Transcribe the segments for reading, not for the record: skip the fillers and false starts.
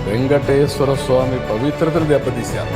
వెంకటేశ్వర స్వామి పవిత్రతను దెబ్బతీశారు.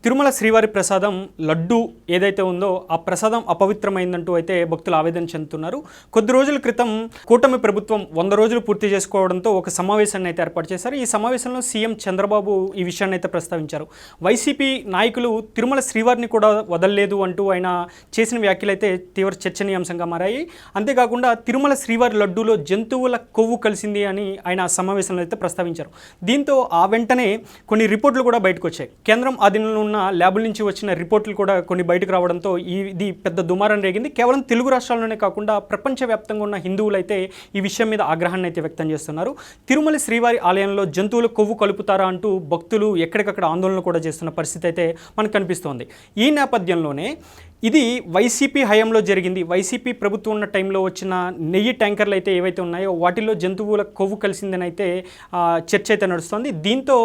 తిరుమల శ్రీవారి ప్రసాదం లడ్డు ఏదైతే ఉందో ఆ ప్రసాదం అపవిత్రమైందంటూ అయితే భక్తులు ఆవేదన చెందుతున్నారు. కొద్ది రోజుల క్రితం కూటమి ప్రభుత్వం 100 రోజులు పూర్తి చేసుకోవడంతో ఒక సమావేశాన్ని అయితే ఏర్పాటు చేశారు. ఈ సమావేశంలో సీఎం చంద్రబాబు ఈ విషయాన్ని అయితే ప్రస్తావించారు. వైసీపీ నాయకులు తిరుమల శ్రీవారిని కూడా వదలలేదు అంటూ ఆయన చేసిన వ్యాఖ్యలు అయితే తీవ్ర చర్చనీయాంశంగా మారాయి. అంతేకాకుండా తిరుమల శ్రీవారి లడ్డూలో జంతువుల కొవ్వు కలిసింది అని ఆయన సమావేశంలో అయితే ప్రస్తావించారు. దీంతో ఆ వెంటనే కొన్ని రిపోర్టులు కూడా బయటకు వచ్చాయి. కేంద్రం ఆధీనంలో ఉన్న ల్యాబుల నుంచి వచ్చిన రిపోర్టులు కూడా కొన్ని బయటకు రావడంతో ఇది పెద్ద దుమారం రేగింది. కేవలం తెలుగు రాష్ట్రాల్లోనే కాకుండా ప్రపంచవ్యాప్తంగా ఉన్న హిందువులు అయితే ఈ విషయం మీద ఆగ్రహాన్ని అయితే వ్యక్తం చేస్తున్నారు. తిరుమల శ్రీవారి ఆలయంలో జంతువుల కొవ్వు కలుపుతారా అంటూ భక్తులు ఎక్కడికక్కడ ఆందోళన కూడా చేస్తున్న పరిస్థితి అయితే మనకు కనిపిస్తోంది. ఈ నేపథ్యంలోనే ఇది వైసీపీ హయాంలో జరిగింది. వైసీపీ ప్రభుత్వం ఉన్న టైంలో వచ్చిన నెయ్యి ట్యాంకర్లు అయితే ఏవైతే ఉన్నాయో వాటిల్లో జంతువుల కొవ్వు కలిసిందని అయితే చర్చ అయితే నడుస్తోంది. దీంతో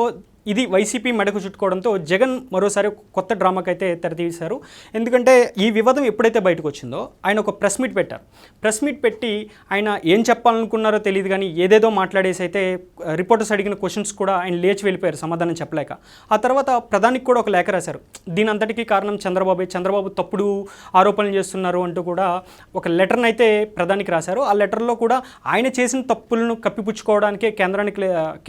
ఇది వైసీపీ మెడకు చుట్టుకోవడంతో జగన్ మరోసారి కొత్త డ్రామాకైతే తెరతీశారు. ఎందుకంటే ఈ వివాదం ఎప్పుడైతే బయటకు వచ్చిందో ఆయన ఒక ప్రెస్ మీట్ పెట్టారు. ప్రెస్ మీట్ పెట్టి ఆయన ఏం చెప్పాలనుకున్నారో తెలియదు కానీ ఏదేదో మాట్లాడేసి అయితే రిపోర్టర్స్ అడిగిన క్వశ్చన్స్ కూడా ఆయన లేచి వెళ్ళిపోయారు సమాధానం చెప్పలేక. ఆ తర్వాత ప్రధానికి కూడా ఒక లేఖ రాశారు. దీని అంతటికీ కారణం చంద్రబాబు తప్పుడు ఆరోపణలు చేస్తున్నారు అంటూ కూడా ఒక లెటర్ని అయితే ప్రధానికి రాశారు. ఆ లెటర్లో కూడా ఆయన చేసిన తప్పులను కప్పిపుచ్చుకోవడానికే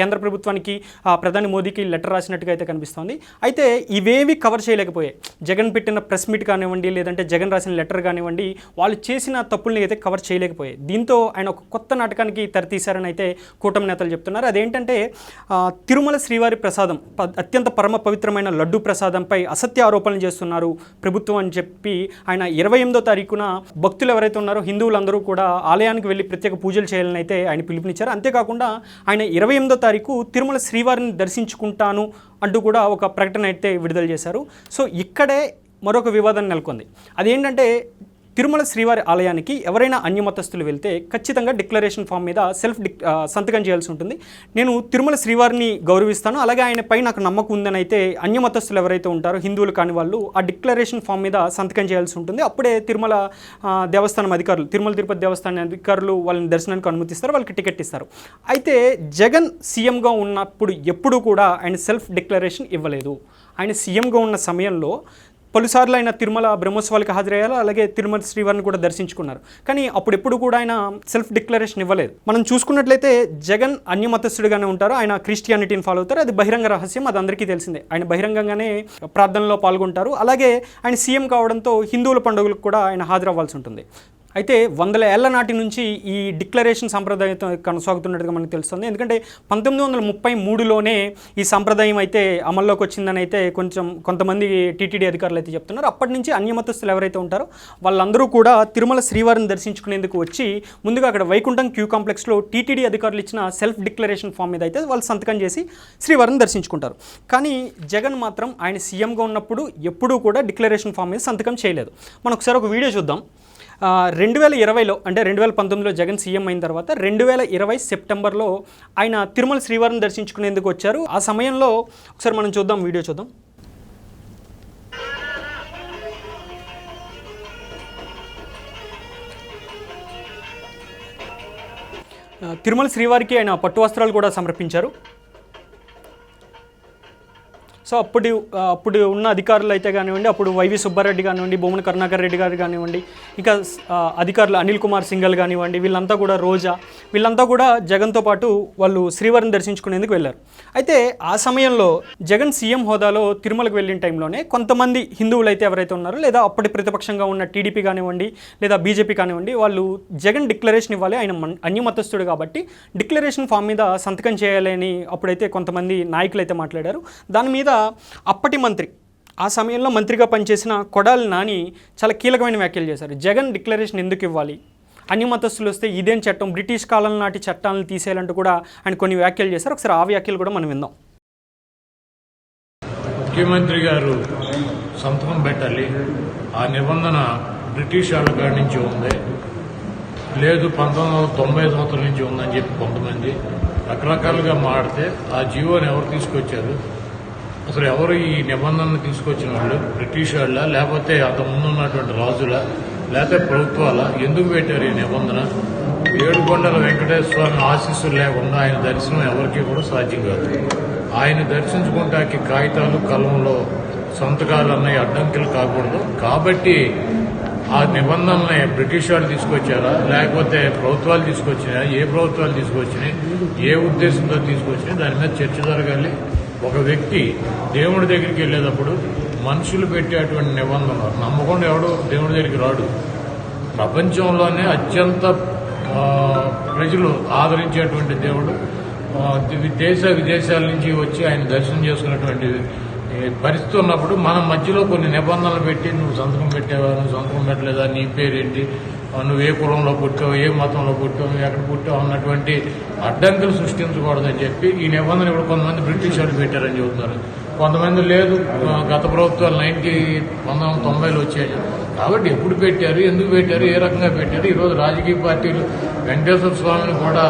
కేంద్ర ప్రభుత్వానికి ప్రధాని మోదీకి లెటర్ రాసినట్టుగా అయితే కనిపిస్తోంది. అయితే ఇవేవి కవర్ చేయలేకపోయాయి. జగన్ పెట్టిన ప్రెస్ మీట్ కానివ్వండి, లేదంటే జగన్ రాసిన లెటర్ కానివ్వండి, వాళ్ళు చేసిన తప్పుల్ని అయితే కవర్ చేయలేకపోయాయి. దీంతో ఆయన ఒక కొత్త నాటకానికి తెరతీశారని అయితే కూటమి నేతలు చెప్తున్నారు. అదేంటంటే తిరుమల శ్రీవారి ప్రసాదం అత్యంత పరమ పవిత్రమైన లడ్డు ప్రసాదంపై అసత్య ఆరోపణలు చేస్తున్నారు ప్రభుత్వం అని చెప్పి ఆయన 28వ తారీఖున భక్తులు ఎవరైతే ఉన్నారో హిందువులందరూ కూడా ఆలయానికి వెళ్ళి ప్రత్యేక పూజలు చేయాలని అయితే ఆయన పిలుపునిచ్చారు. అంతేకాకుండా ఆయన 28వ తారీఖు తిరుమల శ్రీవారిని దర్శించుకుంటాను అంటూ కూడా ఒక ప్రకటన అయితే విడుదల చేశారు. సో ఇక్కడే మరొక వివాదం నెలకొంది. అదేంటంటే తిరుమల శ్రీవారి ఆలయానికి ఎవరైనా అన్యమతస్తులు వెళ్తే ఖచ్చితంగా డిక్లరేషన్ ఫామ్ మీద సంతకం చేయాల్సి ఉంటుంది. నేను తిరుమల శ్రీవారిని గౌరవిస్తాను, అలాగే ఆయనపై నాకు నమ్మకం ఉందని అయితే అన్యమతస్తులు ఎవరైతే ఉంటారో హిందువులు కాని వాళ్ళు ఆ డిక్లరేషన్ ఫామ్ మీద సంతకం చేయాల్సి ఉంటుంది. అప్పుడే తిరుమల దేవస్థానం అధికారులు, తిరుమల తిరుపతి దేవస్థానం అధికారులు వాళ్ళని దర్శనానికి అనుమతిస్తారు, వాళ్ళకి టికెట్ ఇస్తారు. అయితే జగన్ సీఎంగా ఉన్నప్పుడు ఎప్పుడూ కూడా ఆయన సెల్ఫ్ డిక్లరేషన్ ఇవ్వలేదు. ఆయన సీఎంగా ఉన్న సమయంలో పలుసార్లు ఆయన తిరుమల బ్రహ్మోత్సవాలకు హాజరయ్యారు, అలాగే తిరుమల శ్రీవారిని కూడా దర్శించుకున్నారు. కానీ అప్పుడెప్పుడు కూడా ఆయన సెల్ఫ్ డిక్లరేషన్ ఇవ్వలేదు. మనం చూసుకున్నట్లయితే జగన్ అన్యమతస్థుడిగానే ఉంటారు, ఆయన క్రిస్టియానిటీని ఫాలో అవుతారు. అది బహిరంగ రహస్యం, అది అందరికీ తెలిసిందే. ఆయన బహిరంగంగానే ప్రార్థనలో పాల్గొంటారు. అలాగే ఆయన సీఎం కావడంతో హిందువుల పండుగలకు కూడా ఆయన హాజరవ్వాల్సి ఉంటుంది. అయితే 100 ఏళ్ల నాటి నుంచి ఈ డిక్లరేషన్ సంప్రదాయంతో కొనసాగుతున్నట్టుగా మనకు తెలుస్తుంది. ఎందుకంటే 1933లోనే ఈ సంప్రదాయం అయితే అమల్లోకి వచ్చిందని అయితే కొంతమంది టీటీడీ అధికారులు అయితే చెప్తున్నారు. అప్పటి నుంచి అన్యమతస్తులు ఎవరైతే ఉంటారో వాళ్ళందరూ కూడా తిరుమల శ్రీవారిని దర్శించుకునేందుకు వచ్చి ముందుగా అక్కడ వైకుంఠం క్యూ కాంప్లెక్స్లో టీటీడీ అధికారులు ఇచ్చిన సెల్ఫ్ డిక్లరేషన్ ఫామ్ మీద అయితే వాళ్ళు సంతకం చేసి శ్రీవారిని దర్శించుకుంటారు. కానీ జగన్ మాత్రం ఆయన సీఎంగా ఉన్నప్పుడు ఎప్పుడూ కూడా డిక్లరేషన్ ఫామ్ మీద సంతకం చేయలేదు. మనం ఒకసారి ఒక వీడియో చూద్దాం. 2020లో అంటే 2019లో జగన్ సీఎం అయిన తర్వాత 2020 సెప్టెంబర్లో ఆయన తిరుమల శ్రీవారిని దర్శించుకునేందుకు వచ్చారు. ఆ సమయంలో ఒకసారి మనం చూద్దాం, వీడియో చూద్దాం. తిరుమల శ్రీవారికి ఆయన పట్టు వస్త్రాలు కూడా సమర్పించారు. సో అప్పుడు ఉన్న అధికారులు అయితే కానివ్వండి, అప్పుడు వైవి సుబ్బారెడ్డి కానివ్వండి, భూమన కరుణాకర్ రెడ్డి గారు కానివ్వండి, ఇంకా అధికారులు అనిల్ కుమార్ సింఘల్ కానివ్వండి, వీళ్ళంతా కూడా వీళ్ళంతా కూడా జగన్తో పాటు వాళ్ళు శ్రీవారిని దర్శించుకునేందుకు వెళ్ళారు. అయితే ఆ సమయంలో జగన్ సీఎం హోదాలో తిరుమలకు వెళ్ళిన టైంలోనే కొంతమంది హిందువులు అయితే ఎవరైతే ఉన్నారో, లేదా అప్పటి ప్రతిపక్షంగా ఉన్న టీడీపీ కానివ్వండి, లేదా బీజేపీ కానివ్వండి, వాళ్ళు జగన్ డిక్లరేషన్ ఇవ్వాలి, ఆయన అన్యమతస్థుడు కాబట్టి డిక్లరేషన్ ఫామ్ మీద సంతకం చేయాలి అని అప్పుడైతే కొంతమంది నాయకులు అయితే మాట్లాడారు. దాని మీద అప్పటి మంత్రి, ఆ సమయంలో మంత్రిగా పనిచేసిన కొడాలి నాని చాలా కీలకమైన వ్యాఖ్యలు చేశారు. జగన్ డిక్లరేషన్ ఎందుకు ఇవ్వాలి, అన్యమతస్తులు వస్తే ఇదేం చట్టం, బ్రిటిష్ కాలం నాటి చట్టాలను తీసేయాలంటూ కూడా ఆయన కొన్ని వ్యాఖ్యలు చేశారు. ఒకసారి ఆ వ్యాఖ్యలు కూడా మనం విందాం. ముఖ్యమంత్రి గారు సంతకం పెట్టాలి, ఆ నిబంధన బ్రిటిష్ వాళ్ళ కాడి నుంచి ఉంది, లేదు 1990 సంవత్సరం నుంచి ఉందని చెప్పి కొంతమంది రకరకాలుగా మాడితే ఆ జీవోని ఎవరు తీసుకొచ్చారు, అసలు ఎవరు ఈ నిబంధనను తీసుకొచ్చిన వాళ్ళు, బ్రిటిష్ వాళ్ళ లేకపోతే అంత ముందు ఉన్నటువంటి రాజుల లేకపోతే ప్రభుత్వాల ఎందుకు పెట్టారు ఈ నిబంధన? ఏడుకొండల వెంకటేశ్వర స్వామి ఆశీస్సులు లేకుండా ఆయన దర్శనం ఎవరికీ కూడా సాధ్యం కాదు. ఆయన దర్శించుకుంటానికి కాగితాలు కలంలో సంతకాలు అన్నవి అడ్డంకులు కాకూడదు. కాబట్టి ఆ నిబంధనల్ని బ్రిటిష్ వాళ్ళు తీసుకొచ్చారా, లేకపోతే ప్రభుత్వాలు తీసుకొచ్చినాయా, ఏ ప్రభుత్వాలు తీసుకొచ్చినాయి, ఏ ఉద్దేశంతో తీసుకొచ్చినాయి, దాని మీద చర్చ జరగాలి. ఒక వ్యక్తి దేవుడి దగ్గరికి వెళ్ళేటప్పుడు మనుషులు పెట్టేటువంటి నిబంధనలు నమ్మకుండా ఎవడు దేవుడి దగ్గరికి రాడు. ప్రపంచంలోనే అత్యంత ప్రజలు ఆదరించేటువంటి దేవుడు దేశ విదేశాల నుంచి వచ్చి ఆయన దర్శనం చేసుకున్నటువంటి పరిస్థితి ఉన్నప్పుడు మనం మధ్యలో కొన్ని నిబంధనలు పెట్టి నువ్వు సంతకం పెట్టావా, నువ్వు సంతకం పెట్టలేదా, నీ పేరేంటి, నువ్వు ఏ కులంలో పుట్టావు, ఏ మతంలో పుట్టావు, నువ్వు ఎక్కడ పుట్టావు అన్నటువంటి అడ్డంకులు సృష్టించకూడదని చెప్పి ఈ నిబంధన ఇప్పుడు కొంతమంది బ్రిటిష్ వాళ్ళు పెట్టారని చెబుతున్నారు. కొంతమంది లేదు, గత ప్రభుత్వాలు 1990లో వచ్చాయి. కాబట్టి ఎప్పుడు పెట్టారు, ఎందుకు పెట్టారు, ఏ రకంగా పెట్టారు? ఈరోజు రాజకీయ పార్టీలు వెంకటేశ్వర స్వామిని కూడా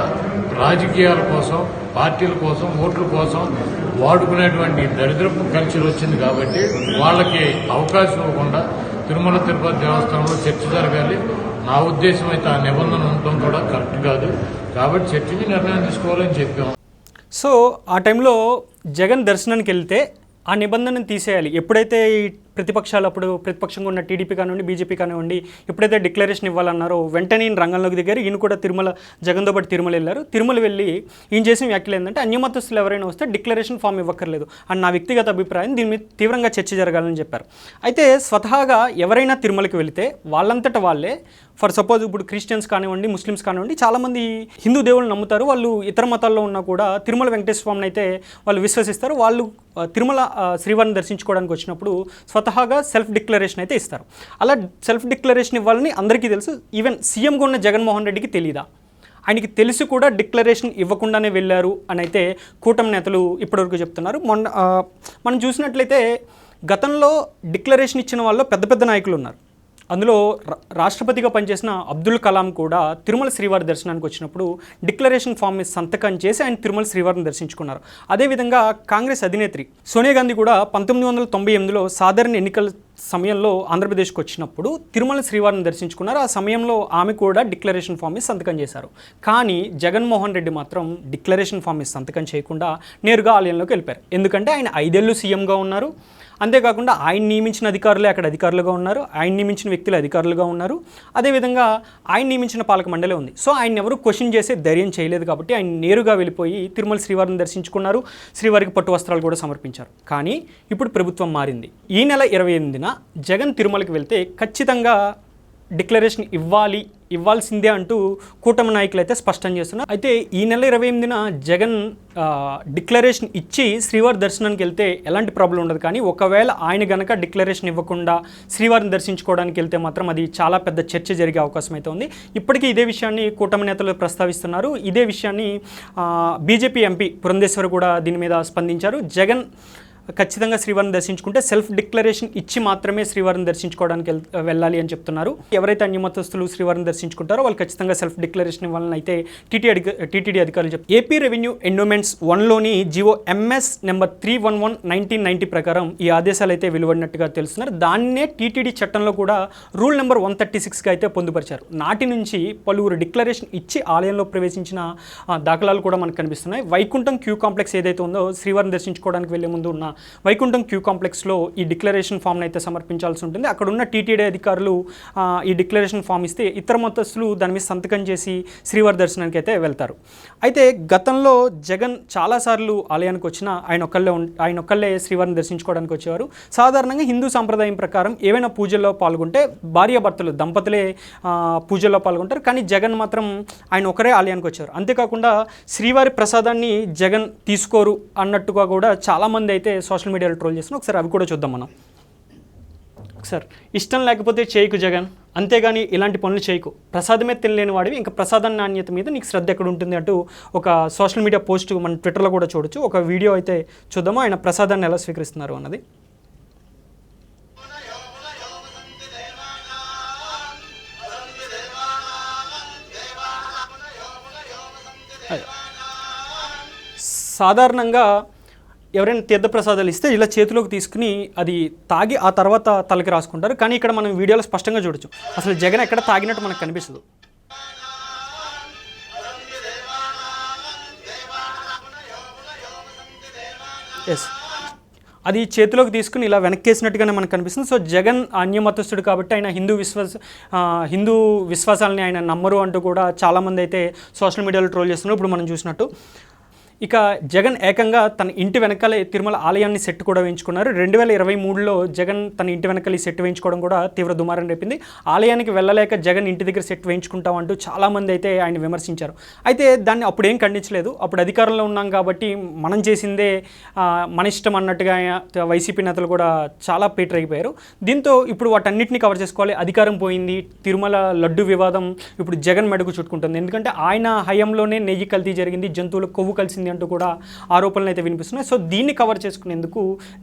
రాజకీయాల కోసం, పార్టీల కోసం, ఓట్ల కోసం వాడుకునేటువంటి దరిద్రపు కల్చర్ వచ్చింది. కాబట్టి వాళ్ళకి అవకాశం ఇవ్వకుండా తిరుమల తిరుపతి దేవస్థానంలో చర్చ జరగాలి. నా ఉద్దేశం అయితే ఆ నిబంధన ఉండటం కూడా కరెక్ట్ కాదు. కాబట్టి చర్చించి నిర్ణయం తీసుకోవాలని చెప్పాము. సో ఆ టైంలో జగన్ దర్శనానికి వెళ్తే ఆ నిబంధనను తీసేయాలి. ఎప్పుడైతే ఈ ప్రతిపక్షాలు అప్పుడు ప్రతిపక్షంగా ఉన్న టీడీపీ కానివ్వండి, బీజేపీ కానివ్వండి, ఎప్పుడైతే డిక్లరేషన్ ఇవ్వాలన్నారో వెంటనే ఈయన రంగంలోకి దిగారు. ఈయన కూడా జగన్తో పాటు తిరుమల వెళ్ళారు. తిరుమల వెళ్ళి ఈయన చేసిన వ్యాఖ్యలు ఏంటంటే అన్యమతస్తులు ఎవరైనా వస్తే డిక్లరేషన్ ఫామ్ ఇవ్వక్కర్లేదు అని నా వ్యక్తిగత అభిప్రాయం. దీని మీద తీవ్రంగా చర్చ జరగాలని చెప్పారు. అయితే స్వతహాగా ఎవరైనా తిరుమలకి వెళితే వాళ్ళంతట వాళ్ళే, ఫర్ సపోజ్ ఇప్పుడు క్రిస్టియన్స్ కానివ్వండి, ముస్లిమ్స్ కానివ్వండి, చాలామంది హిందూ దేవుళ్ళు నమ్ముతారు. వాళ్ళు ఇతర మతాల్లో ఉన్నా కూడా తిరుమల వెంకటేశ్వర స్వామిని అయితే వాళ్ళు విశ్వసిస్తారు. వాళ్ళు తిరుమల శ్రీవారిని దర్శించుకోవడానికి వచ్చినప్పుడు స్వతహాగా సెల్ఫ్ డిక్లరేషన్ అయితే ఇస్తారు. అలా సెల్ఫ్ డిక్లరేషన్ ఇవ్వాలని అందరికీ తెలుసు. ఈవెన్ సీఎంగా ఉన్న జగన్మోహన్ రెడ్డికి తెలీదా? ఆయనకి తెలిసి కూడా డిక్లరేషన్ ఇవ్వకుండానే వెళ్ళారు అని అయితే కూటమి నేతలు ఇప్పటివరకు చెప్తున్నారు. మనం చూసినట్లయితే గతంలో డిక్లరేషన్ ఇచ్చిన వాళ్ళు పెద్ద పెద్ద నాయకులు ఉన్నారు. అందులో రాష్ట్రపతిగా పనిచేసిన అబ్దుల్ కలాం కూడా తిరుమల శ్రీవారి దర్శనానికి వచ్చినప్పుడు డిక్లరేషన్ ఫామ్ మీద సంతకం చేసి ఆయన తిరుమల శ్రీవారిని దర్శించుకున్నారు. అదేవిధంగా కాంగ్రెస్ అధినేత్రి సోనియా గాంధీ కూడా 1998లో సాధారణ ఎన్నికల సమయంలో ఆంధ్రప్రదేశ్కి వచ్చినప్పుడు తిరుమల శ్రీవారిని దర్శించుకున్నారు. ఆ సమయంలో ఆమె కూడా డిక్లరేషన్ ఫామ్ మీద సంతకం చేశారు. కానీ జగన్మోహన్ రెడ్డి మాత్రం డిక్లరేషన్ ఫామ్ మీద సంతకం చేయకుండా నేరుగా ఆలయంలోకి వెళ్ళిపోయారు. ఎందుకంటే ఆయన 5 ఏళ్ళు సీఎంగా ఉన్నారు. అంతేకాకుండా ఆయన నియమించిన అధికారులే అక్కడ అధికారులుగా ఉన్నారు. ఆయన నియమించిన వ్యక్తులు అధికారులుగా ఉన్నారు. అదేవిధంగా ఆయన నియమించిన పాలక మండలి ఉంది. సో ఆయన ఎవరు క్వశ్చన్ చేసే ధైర్యం చేయలేదు. కాబట్టి ఆయన నేరుగా వెళ్ళిపోయి తిరుమల శ్రీవారిని దర్శించుకున్నారు. శ్రీవారికి పట్టు వస్త్రాలు కూడా సమర్పించారు. కానీ ఇప్పుడు ప్రభుత్వం మారింది. ఈ నెల 28న జగన్ తిరుమలకి వెళ్తే ఖచ్చితంగా డిక్లరేషన్ ఇవ్వాల్సిందే అంటూ కూటమి నాయకులు అయితే స్పష్టం చేస్తున్నారు. అయితే ఈ నెల 28న జగన్ డిక్లరేషన్ ఇచ్చి శ్రీవారి దర్శనానికి వెళ్తే ఎలాంటి ప్రాబ్లం ఉండదు. కానీ ఒకవేళ ఆయన గనక డిక్లరేషన్ ఇవ్వకుండా శ్రీవారిని దర్శించుకోవడానికి వెళ్తే మాత్రం అది చాలా పెద్ద చర్చ జరిగే అవకాశం అయితే ఉంది. ఇప్పటికీ ఇదే విషయాన్ని కూటమి నేతలు ప్రస్తావిస్తున్నారు. ఇదే విషయాన్ని బీజేపీ ఎంపీ పురంధేశ్వర్ కూడా దీని మీద స్పందించారు. జగన్ ఖచ్చితంగా శ్రీవారిని దర్శించుకుంటే సెల్ఫ్ డిక్లరేషన్ ఇచ్చి మాత్రమే శ్రీవారిని దర్శించుకోవడానికి వెళ్ళాలి అని చెప్తున్నారు. ఎవరైతే అన్యమతస్తులు శ్రీవారిని దర్శించుకుంటారో వాళ్ళు ఖచ్చితంగా సెల్ఫ్ డిక్లరేషన్ ఇవ్వాలని అయితే టీటీడీ అధికారులు చెప్తారు. ఏపీ రెవెన్యూ ఎండోమెంట్స్ 1లోని జివో ఎంఎస్ నెంబర్ 311/1990 ప్రకారం ఈ ఆదేశాలు అయితే వెలువడినట్టుగా తెలుస్తున్నారు. దాన్నే టీటీడీ చట్టంలో కూడా రూల్ నెంబర్ 136గా అయితే పొందుపరిచారు. నాటి నుంచి పలువురు డిక్లరేషన్ ఇచ్చి ఆలయంలో ప్రవేశించిన దాఖలాలు కూడా మనకు కనిపిస్తున్నాయి. వైకుంఠం క్యూ కాంప్లెక్స్ ఏదైతే ఉందో శ్రీవారిని దర్శించుకోవడానికి వెళ్లే ముందు ఉన్న వైకుంఠం క్యూ కాంప్లెక్స్లో ఈ డిక్లరేషన్ ఫామ్ని అయితే సమర్పించాల్సి ఉంటుంది. అక్కడ ఉన్న టీటీడీ అధికారులు ఈ డిక్లరేషన్ ఫామ్ ఇస్తే ఇతర మతస్థులు దాని మీద సంతకం చేసి శ్రీవారి దర్శనానికి అయితే వెళ్తారు. అయితే గతంలో జగన్ చాలాసార్లు ఆలయానికి వచ్చినా ఆయన ఒక్కళ్ళే శ్రీవారిని దర్శించుకోవడానికి వచ్చేవారు. సాధారణంగా హిందూ సాంప్రదాయం ప్రకారం ఏవైనా పూజల్లో పాల్గొంటే భార్యాభర్తలు దంపతులే పూజల్లో పాల్గొంటారు. కానీ జగన్ మాత్రం ఆయన ఒకరే ఆలయానికి వచ్చారు. అంతేకాకుండా శ్రీవారి ప్రసాదాన్ని జగన్ తీసుకోరు అన్నట్టుగా కూడా చాలామంది అయితే సోషల్ మీడియాలో ట్రోల్ చేస్తున్నాం. ఒకసారి అవి కూడా చూద్దాం మనం. ఒకసారి ఇష్టం లేకపోతే చేయకు జగన్, అంతేగాని ఇలాంటి పనులు చేయకు, ప్రసాదమే తినలేని వాడివి, ఇంకా ప్రసాదం నాణ్యత మీద నీకు శ్రద్ధ ఎక్కడ ఉంటుంది అంటూ ఒక సోషల్ మీడియా పోస్ట్ మన ట్విట్టర్లో కూడా చూడొచ్చు. ఒక వీడియో అయితే చూద్దాము ఆయన ప్రసాదాన్ని ఎలా స్వీకరిస్తున్నారు అన్నది. సాధారణంగా ఎవరైనా తీర్థప్రసాదాలు ఇస్తే ఇలా చేతిలోకి తీసుకుని అది తాగి ఆ తర్వాత తలకి రాసుకుంటారు. కానీ ఇక్కడ మనం వీడియోలో స్పష్టంగా చూడొచ్చు, అసలు జగన్ ఎక్కడ తాగినట్టు మనకు కనిపిస్తుంది. ఎస్, అది చేతిలోకి తీసుకుని ఇలా వెనక్కేసినట్టుగానే మనకు కనిపిస్తుంది. సో జగన్ అన్యమతస్థుడు కాబట్టి ఆయన హిందూ విశ్వాసాలని ఆయన నమ్మరు అంటూ కూడా చాలామంది అయితే సోషల్ మీడియాలో ట్రోల్ చేస్తున్నారు. ఇప్పుడు మనం చూసినట్టు ఇక జగన్ ఏకంగా తన ఇంటి వెనకాలే తిరుమల ఆలయాన్ని సెట్ కూడా వేయించుకున్నారు. 2023లో జగన్ తన ఇంటి వెనకాల ఈ సెట్ వేయించుకోవడం కూడా తీవ్ర దుమారం రేపింది. ఆలయానికి వెళ్ళలేక జగన్ ఇంటి దగ్గర సెట్ వేయించుకుంటామంటూ చాలామంది అయితే ఆయన విమర్శించారు. అయితే దాన్ని అప్పుడేం ఖండించలేదు. అప్పుడు అధికారంలో ఉన్నాం కాబట్టి మనం చేసిందే మన ఇష్టం అన్నట్టుగా వైసీపీ నేతలు కూడా చాలా పీటరైపోయారు. దీంతో ఇప్పుడు వాటన్నిటిని కవర్ చేసుకోవాలి. అధికారం పోయింది, తిరుమల లడ్డు వివాదం ఇప్పుడు జగన్ మెడకు చుట్టుకుంటుంది. ఎందుకంటే ఆయన హయాంలోనే నెయ్యి కల్తీ జరిగింది, జంతువుల కొవ్వు కలిసింది అంటూ కూడా ఆరోపణలు అయితే వినిపిస్తున్నాయి. సో దీన్ని కవర్ చేసుకునేందుకు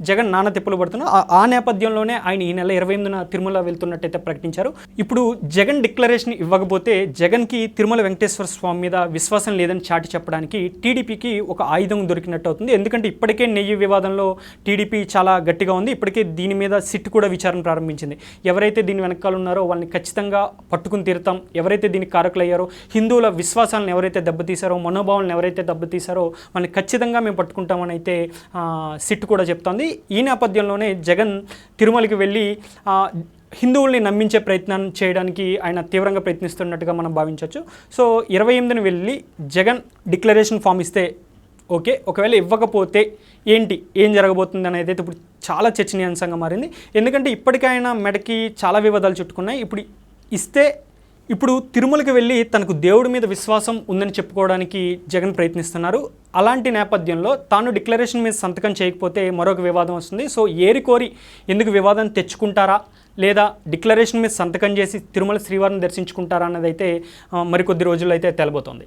జగన్ నానా తిప్పలు పడుతున్నారు. ఆ నేపథ్యంలోనే ఆయన ఈ నెల 28న తిరుమల వెళ్తున్నట్టయితే ప్రకటించారు. ఇప్పుడు జగన్ డిక్లరేషన్ ఇవ్వకపోతే జగన్కి తిరుమల వెంకటేశ్వర స్వామి మీద విశ్వాసం లేదని చాటి చెప్పడానికి టీడీపీకి ఒక ఆయుధం దొరికినట్టు అవుతుంది. ఎందుకంటే ఇప్పటికే నెయ్యి వివాదంలో టీడీపీ చాలా గట్టిగా ఉంది. ఇప్పటికే దీని మీద సిట్ కూడా విచారణ ప్రారంభించింది. ఎవరైతే దీని వెనకాల ఉన్నారో వాళ్ళని ఖచ్చితంగా పట్టుకుని తీరుతాం, ఎవరైతే దీనికి కారకులయ్యారో, హిందువుల విశ్వాసాలను ఎవరైతే దెబ్బతీశారో, మనోభావాలను ఎవరైతే దెబ్బతీశారో వాళ్ళని ఖచ్చితంగా మేము పట్టుకుంటామని అయితే సిట్ కూడా చెప్తోంది. ఈ నేపథ్యంలోనే జగన్ తిరుమలకి వెళ్ళి హిందువుల్ని నమ్మించే ప్రయత్నం చేయడానికి ఆయన తీవ్రంగా ప్రయత్నిస్తున్నట్టుగా మనం భావించవచ్చు. సో 28న వెళ్ళి జగన్ డిక్లరేషన్ ఫామ్ ఇస్తే ఓకే, ఒకవేళ ఇవ్వకపోతే ఏం జరగబోతుంది అనేది అయితే ఇప్పుడు చాలా చర్చనీయాంశంగా మారింది. ఎందుకంటే ఇప్పటికీ ఆయన మెడకి చాలా వివాదాలు చుట్టుకున్నాయి. ఇప్పుడు తిరుమలకి వెళ్ళి తనకు దేవుడి మీద విశ్వాసం ఉందని చెప్పుకోవడానికి జగన్ ప్రయత్నిస్తున్నారు. అలాంటి నేపథ్యంలో తాను డిక్లరేషన్ మీద సంతకం చేయకపోతే మరొక వివాదం వస్తుంది. సో ఏరికోరి ఎందుకు వివాదం తెచ్చుకుంటారా, లేదా డిక్లరేషన్ మీద సంతకం చేసి తిరుమల శ్రీవారిని దర్శించుకుంటారా అన్నది అయితే మరికొద్ది రోజుల్లో అయితే తేలబోతోంది.